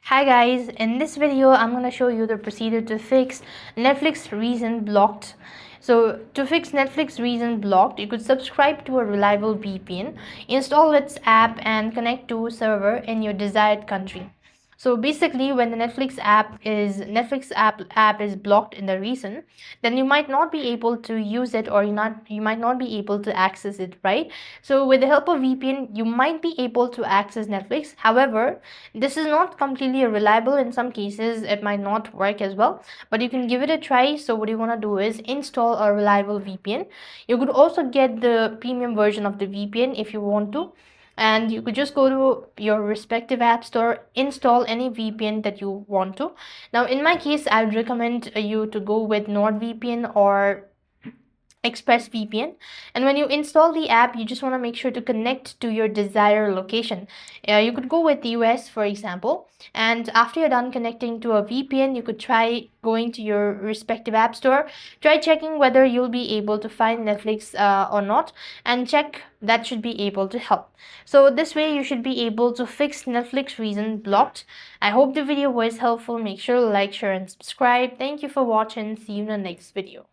Hi guys, in this video I'm going to show you the procedure to fix Netflix recent blocked. So to fix Netflix recent blocked, you could subscribe to a reliable VPN, install its app and connect to a server in your desired country. So basically when the Netflix app is blocked in the recent, then you might not be able to use it, or you might not be able to access it, right? So with the help of VPN you might be able to access Netflix. However, this is not completely reliable. In some cases it might not work as well, but you can give it a try. So what you want to do is install a reliable VPN. You could also get the premium version of the VPN if you want to, and you could just go to your respective app store, install any VPN that you want to. Now in my case I would recommend you to go with NordVPN or ExpressVPN. And when you install the app, you just want to make sure to connect to your desired location. You could go with the US, for example, and after you're done connecting to a VPN, you could try going to your respective app store, try checking whether you'll be able to find Netflix or not, and check that should be able to help. So this way you should be able to fix Netflix recent blocked. I hope the video was helpful. Make sure to like, share and subscribe. Thank you for watching. See you in the next video.